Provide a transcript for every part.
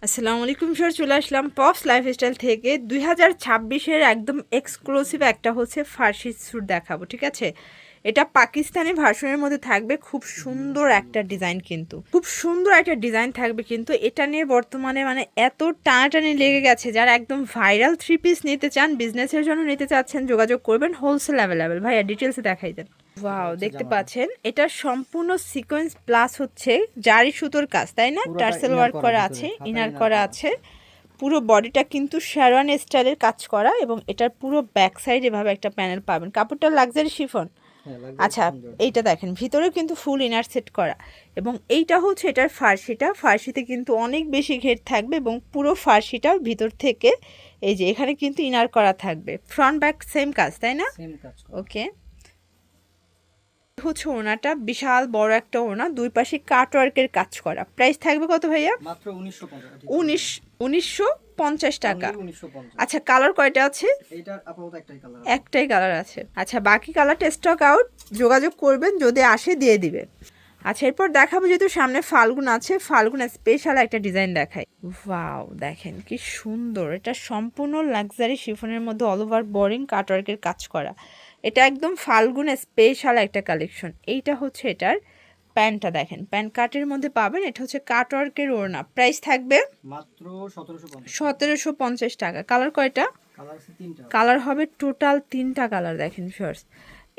আসসালামু আলাইকুম স্যার, চলে আসলাম পপস লাইফস্টাইল থেকে 2026-এর একদম এক্সক্লুসিভ একটা হচ্ছে ফার্সি স্যুট দেখাবো। ঠিক আছে, এটা পাকিস্তানি ভার্সনের মধ্যে থাকবে। খুব সুন্দর একটা ডিজাইন, কিন্তু খুব সুন্দর একটা ডিজাইন থাকবে। কিন্তু এটা নিয়ে বর্তমানে মানে এত টানাটানি লেগে গেছে, যারা একদম ভাইরাল থ্রি পিস নিতে চান, বিজনেসের জন্য নিতে চাচ্ছেন, যোগাযোগ করবেন। Wholesale available. ভাইয়া ডিটেলসে দেখাই দেন। ওয়াও, দেখতে পাচ্ছেন এটা সম্পূর্ণ সিকোয়েন্স প্লাস হচ্ছে জারি সুতোর কাজ, তাই না? টার্সেল ওয়ার্ক করা আছে, ইনার করা আছে। পুরো বডিটা কিন্তু শেরওয়ান স্টাইলের কাজ করা, এবং এটার পুরো ব্যাক সাইড এভাবে একটা প্যানেল পাবেন। কাপড়টা লাক্সারি শিফন। আচ্ছা, এইটা দেখেন ভিতরেও কিন্তু ফুল ইনার সেট করা, এবং এইটা হচ্ছে এটার ফার্সিটা। ফার্সিতে কিন্তু অনেক বেশি ঘের থাকবে, এবং পুরো ফার্সিটা ভিতর থেকে এই যে এখানে কিন্তু ইনার করা থাকবে। ফ্রন্ট ব্যাক সেম কাজ, তাই না? ওকে, হচ্ছে ওনাটা বিশাল বড় একটা ওনা, দুই পাশে কাট ওয়ার্কের কাজ করা। প্রাইস থাকবে কত ভাইয়া? মাত্র 1950 টাকা। 1950। আচ্ছা, কালার কয়টা আছে? এইটার আপাতত একটাই কালার একটাই কালার আছে। আচ্ছা, বাকি কালারটা স্টক আউট, যোগাযোগ করবেন, যদি আসে দিয়ে দিবে। আচ্ছা, এরপর দেখাবো, যেহেতু সামনে ফাল্গুন আছে, ফাল্গুন স্পেশাল একটা ডিজাইন দেখাই। ওয়াও, দেখেন কি সুন্দর! এটা সম্পূর্ণ লাক্সারি শিফনের মধ্যে অল ওভার বোরিং কাটওয়ার্কের কাজ করা। এটা একদম ফাল্গুন স্পেশাল একটা কালেকশন। এইটা হচ্ছে এটার প্যান্টটা, দেখেন প্যান্ট কাটের মধ্যে পাবেন। এটা হচ্ছে কাটওয়ার্কের ওড়না। প্রাইস থাকবে মাত্র 1750। 1750 টাকা। কালার কয়টা? কালার আছে তিনটা। কালার হবে টোটাল 3টা কালার। দেখেন ফার্স্ট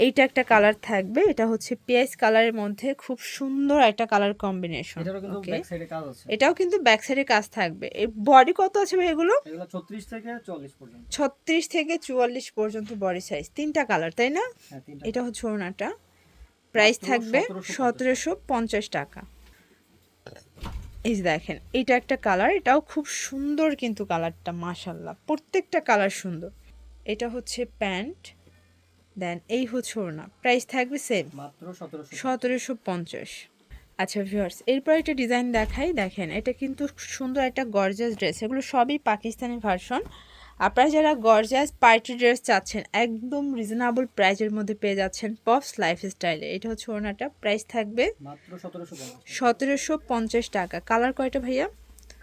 এইটা একটা কালার থাকবে, এটা হচ্ছে পিএস কালারের মধ্যে খুব সুন্দর একটা কালার কম্বিনেশন। এটারও কিন্তু ব্যাক সাইডে কাজ আছে। এটাও কিন্তু ব্যাক সাইডে কাজ থাকবে। এই বডি কত আছে ভাই এগুলো? এগুলো 36 থেকে 44 পর্যন্ত। 36 থেকে 44 পর্যন্ত বডি সাইজ। 3টা কালার, তাই না? হ্যাঁ, তিনটা। এটা হচ্ছে ওড়নাটা। প্রাইস থাকবে 1750 টাকা। এই যে দেখেন, এটা একটা কালার, এটাও খুব সুন্দর, কিন্তু কালারটা মাশাল্লাহ, প্রত্যেকটা কালার সুন্দর। এটা হচ্ছে প্যান্ট, দেন এই হচ্ছে ওড়না। প্রাইস থাকবে সেম, মাত্র 1750। আচ্ছা ভিউয়ার্স, এরপর একটা ডিজাইন দেখাই। দেখেন এটা কিন্তু সুন্দর একটা গর্জিয়াস ড্রেস। এগুলো সবই পাকিস্তানি ভার্সন। আপনারা যারা গর্জিয়াস পার্টি ড্রেস চাচ্ছেন, একদম রিজনেবল প্রাইসের মধ্যে পেয়ে যাচ্ছেন পপস লাইফস্টাইলে। এটা হচ্ছে ওড়নাটা। প্রাইস থাকবে মাত্র 1750। 1750 টাকা। কালার কয়টা ভাইয়া?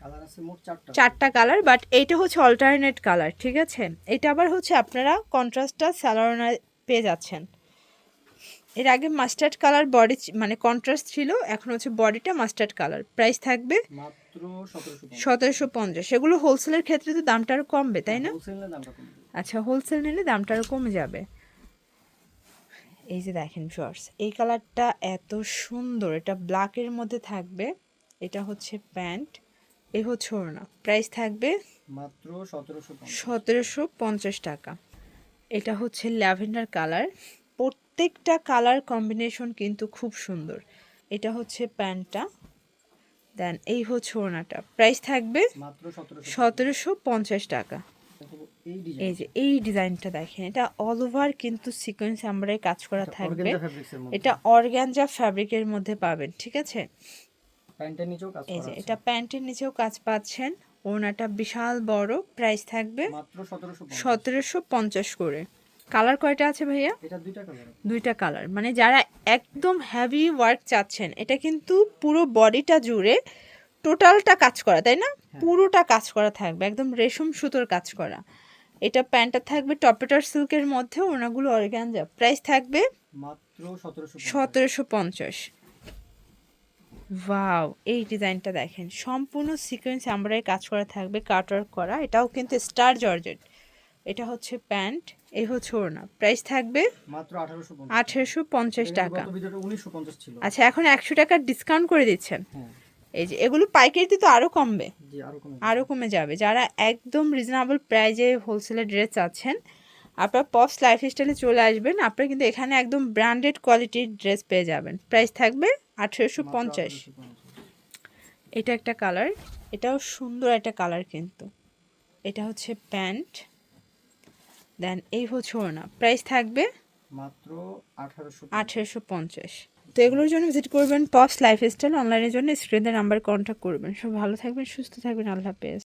কালার আছে মোট 4টা। 4টা কালার, বাট এইটা হচ্ছে অল্টারনেট কালার। ঠিক আছে, এটা আবার হচ্ছে আপনারা কন্ট্রাস্টটা স্যালোনা পেয়ে যাচ্ছেন। এর আগে মাস্টার্ড কালার বডি মানে কন্ট্রাস্ট ছিল, এখন হচ্ছে বডিটা মাস্টার্ড কালার। প্রাইস থাকবে মাত্র 1750। 1750। সেগুলো হোলসেলের ক্ষেত্রে তো দামটা আরও কমবে, তাই না? হোলসেলের দামটা কম। আচ্ছা, হোলসেল নিলে দামটা আরও কমে যাবে। এই যে দেখেন শর্টস, এই কালারটা এত সুন্দর, এটা ব্ল্যাকের মধ্যে থাকবে। এটা হচ্ছে প্যান্ট, এই হচ্ছে ওড়না। প্রাইস থাকবে মাত্র 1750। 1750 টাকা। এটা হচ্ছে ল্যাভেন্ডার কালার। প্রত্যেকটা কালার কম্বিনেশন কিন্তু খুব সুন্দর। এটা হচ্ছে প্যান্টটা, দেন এই হচ্ছে ওড়নাটা। প্রাইস থাকবে মাত্র 1750 টাকা। এই ডিজাইন। এই যে এই ডিজাইনটা দেখেন, এটা অল ওভার কিন্তু সিকোয়েন্স এমব্রয়ডারি কাজ করা থাকবে। এটা অর্গানজা ফ্যাব্রিকের মধ্যে পাবেন। ঠিক আছে, প্যান্টের নিচেও কাজ করা আছে। এই যে এটা প্যান্টের নিচেও কাজ পাচ্ছেন। ওড়নাটা বিশাল বড়। প্রাইস থাকবে মাত্র 1750। 1750 করে। কালার কয়টা আছে ভাইয়া? এটা দুইটা কালার। 2টা কালার। মানে যারা একদম হেভি ওয়ার্ক চাচ্ছেন, এটা কিন্তু পুরো বডিটা জুড়ে টোটালটা কাজ করা, তাই না? পুরোটা কাজ করা থাকবে, একদম রেশম সুতোর কাজ করা। এটা প্যান্টটা থাকবে টপেটার সিল্কের মধ্যে, ওনাগুলো অর্গানজা। প্রাইস থাকবে মাত্র 1750। ওয়াও, এই ডিজাইনটা দেখেন, সম্পূর্ণ সিকোয়েন্স এমব্রয়ডারি কাজ করা থাকবে, কাটওয়ার্ক করা। এটাও কিন্তু স্টার জর্জেট। এটা হচ্ছে প্যান্ট, এই হচ্ছে ওড়না। প্রাইস থাকবে মাত্র 1850 টাকা। গত ভিডিওটা 1950 ছিল। আচ্ছা, এখন 100 টাকা ডিসকাউন্ট করে দিচ্ছেন। হ্যাঁ, এই যে এগুলো পাইকারিতে তো আরও কমবে, জি আরও কমে যাবে। যারা একদম রিজনেবল প্রাইজে হোলসেলের ড্রেস চাচ্ছেন, আপনার পপস লাইফস্টাইলে চলে আসবেন। আপনারা কিন্তু এখানে একদম ব্র্যান্ডেড কোয়ালিটির ড্রেস পেয়ে যাবেন। প্রাইস থাকবে 1850। এটা একটা কালার, এটাও সুন্দর একটা কালার কিন্তু। এটা হচ্ছে প্যান্ট, দেন এই হচ্ছে ওড়না। প্রাইস থাকবে মাত্র 1850। তো এগুলোর জন্য ভিজিট করবেন পপস লাইফস্টাইল। অনলাইনের জন্য স্ক্রিনের নাম্বার কন্ট্যাক্ট করবেন। সব ভালো থাকবেন, সুস্থ থাকবেন। আল্লাহ হাফেজ।